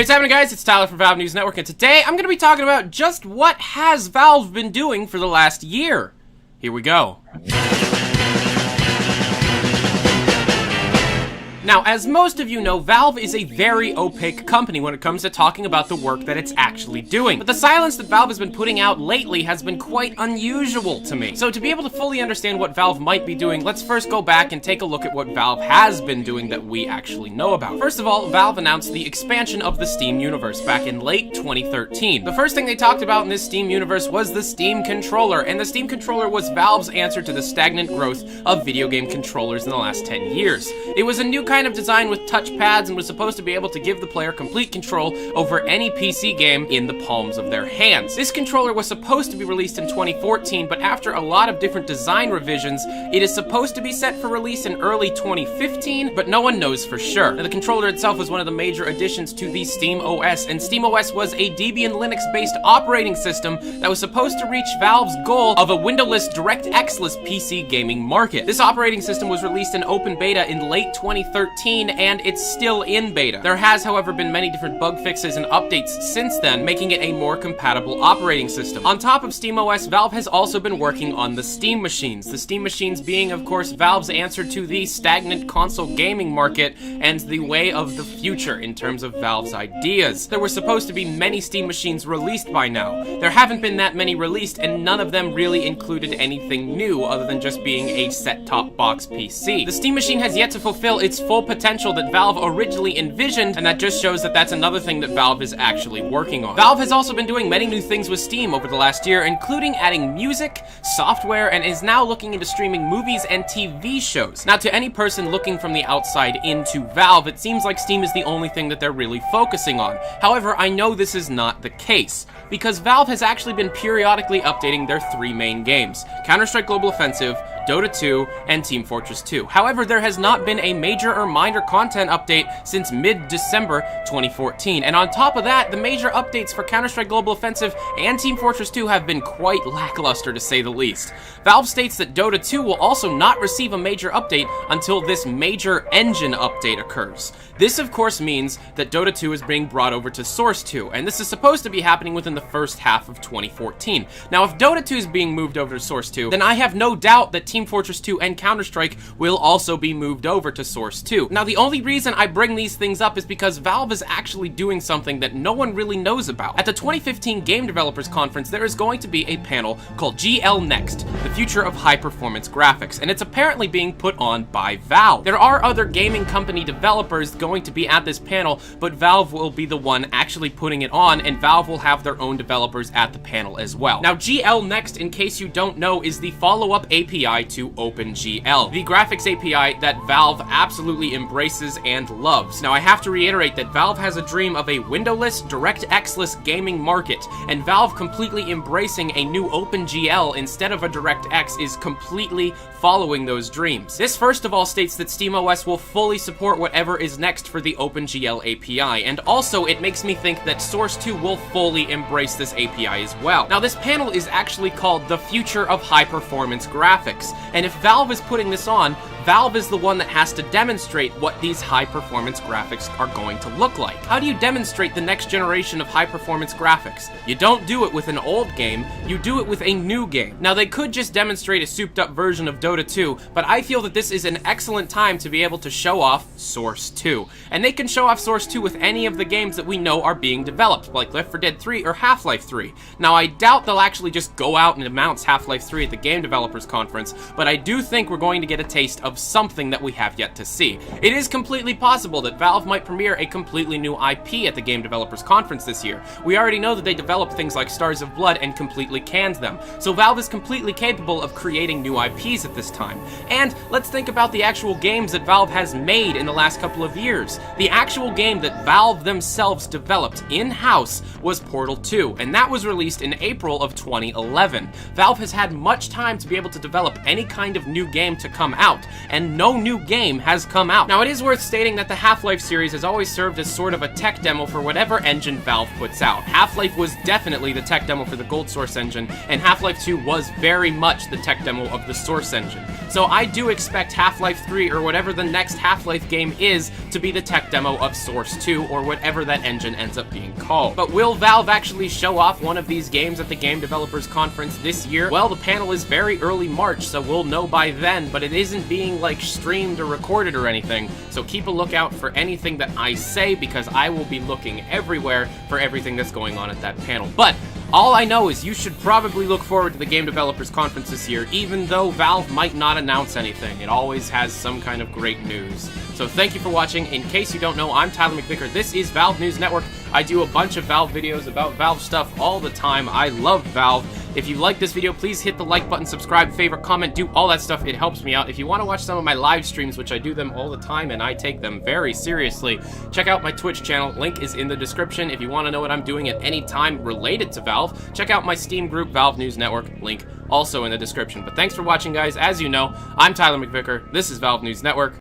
Hey, what's happening, guys? It's Tyler from Valve News Network, and today I'm going to be talking about just what has Valve been doing for the last year. Here we go. Now, as most of you know, Valve is a very opaque company when it comes to talking about the work that it's actually doing. But the silence that Valve has been putting out lately has been quite unusual to me. So to be able to fully understand what Valve might be doing, let's first go back and take a look at what Valve has been doing that we actually know about. First of all, Valve announced the expansion of the Steam universe back in late 2013. The first thing they talked about in this Steam universe was the Steam controller, and the Steam controller was Valve's answer to the stagnant growth of video game controllers in the last 10 years. It was a new kind of design with touchpads and was supposed to be able to give the player complete control over any PC game in the palms of their hands. This controller was supposed to be released in 2014, but after a lot of different design revisions, it is supposed to be set for release in early 2015, but no one knows for sure. Now, the controller itself was one of the major additions to the Steam OS, and Steam OS was a Debian Linux-based operating system that was supposed to reach Valve's goal of a windowless, DirectX-less PC gaming market. This operating system was released in open beta in late 2013, and it's still in beta. There has, however, been many different bug fixes and updates since then, making it a more compatible operating system. On top of SteamOS, Valve has also been working on the Steam machines. The Steam machines being, of course, Valve's answer to the stagnant console gaming market and the way of the future in terms of Valve's ideas. There were supposed to be many Steam machines released by now. There haven't been that many released, and none of them really included anything new other than just being a set-top box PC. The Steam machine has yet to fulfill its full potential that Valve originally envisioned, and that just shows that that's another thing that Valve is actually working on. Valve has also been doing many new things with Steam over the last year, including adding music, software, and is now looking into streaming movies and TV shows. Now, to any person looking from the outside into Valve, it seems like Steam is the only thing that they're really focusing on. However, I know this is not the case, because Valve has actually been periodically updating their three main games: Counter-Strike Global Offensive, Dota 2, and Team Fortress 2. However, there has not been a major or minor content update since mid-December 2014. And on top of that, the major updates for Counter-Strike Global Offensive and Team Fortress 2 have been quite lackluster, to say the least. Valve states that Dota 2 will also not receive a major update until this major engine update occurs. This, of course, means that Dota 2 is being brought over to Source 2, and this is supposed to be happening within the first half of 2014. Now, if Dota 2 is being moved over to Source 2, then I have no doubt that Team Fortress 2 and Counter-Strike will also be moved over to Source 2. Now, the only reason I bring these things up is because Valve is actually doing something that no one really knows about. At the 2015 Game Developers Conference, there is going to be a panel called glNext, the future of high-performance graphics, and it's apparently being put on by Valve. There are other gaming company developers going to be at this panel, but Valve will be the one actually putting it on, and Valve will have their own developers at the panel as well. Now, glNext, in case you don't know, is the follow-up API to OpenGL, the graphics API that Valve absolutely embraces and loves. Now, I have to reiterate that Valve has a dream of a windowless, DirectX-less gaming market, and Valve completely embracing a new OpenGL instead of a DirectX is completely following those dreams. This, first of all, states that SteamOS will fully support whatever is next for the OpenGL API, and also it makes me think that Source 2 will fully embrace this API as well. Now, this panel is actually called The Future of High-Performance Graphics, and if Valve is putting this on, Valve is the one that has to demonstrate what these high-performance graphics are going to look like. How do you demonstrate the next generation of high-performance graphics? You don't do it with an old game, you do it with a new game. Now, they could just demonstrate a souped-up version of Dota 2, but I feel that this is an excellent time to be able to show off Source 2. And they can show off Source 2 with any of the games that we know are being developed, like Left 4 Dead 3 or Half-Life 3. Now, I doubt they'll actually just go out and announce Half-Life 3 at the Game Developers Conference, but I do think we're going to get a taste of something that we have yet to see. It is completely possible that Valve might premiere a completely new IP at the Game Developers Conference this year. We already know that they developed things like Stars of Blood and completely canned them, so Valve is completely capable of creating new IPs at this time. And let's think about the actual games that Valve has made in the last couple of years. The actual game that Valve themselves developed in-house was Portal 2, and that was released in April of 2011. Valve has had much time to be able to develop any kind of new game to come out, and no new game has come out. Now, it is worth stating that the Half-Life series has always served as sort of a tech demo for whatever engine Valve puts out. Half-Life was definitely the tech demo for the Gold Source engine, and Half-Life 2 was very much the tech demo of the Source engine. So I do expect Half-Life 3, or whatever the next Half-Life game is, to be the tech demo of Source 2, or whatever that engine ends up being called. But will Valve actually show off one of these games at the Game Developers Conference this year? Well, the panel is very early March, so we'll know by then, but it isn't being, like, streamed or recorded or anything, so keep a lookout for anything that I say, because I will be looking everywhere for everything that's going on at that panel. But all I know is you should probably look forward to the Game Developers Conference this year, even though Valve might not announce anything. It always has some kind of great news. So thank you for watching. In case you don't know, I'm Tyler McVicker. This is Valve News Network. I do a bunch of Valve videos about Valve stuff all the time. I love Valve. If you like this video, please hit the like button, subscribe, favorite, comment, do all that stuff. It helps me out. If you want to watch some of my live streams, which I do them all the time, and I take them very seriously, check out my Twitch channel. Link is in the description. If you want to know what I'm doing at any time related to Valve, check out my Steam group, Valve News Network. Link also in the description. But thanks for watching, guys. As you know, I'm Tyler McVicker. This is Valve News Network.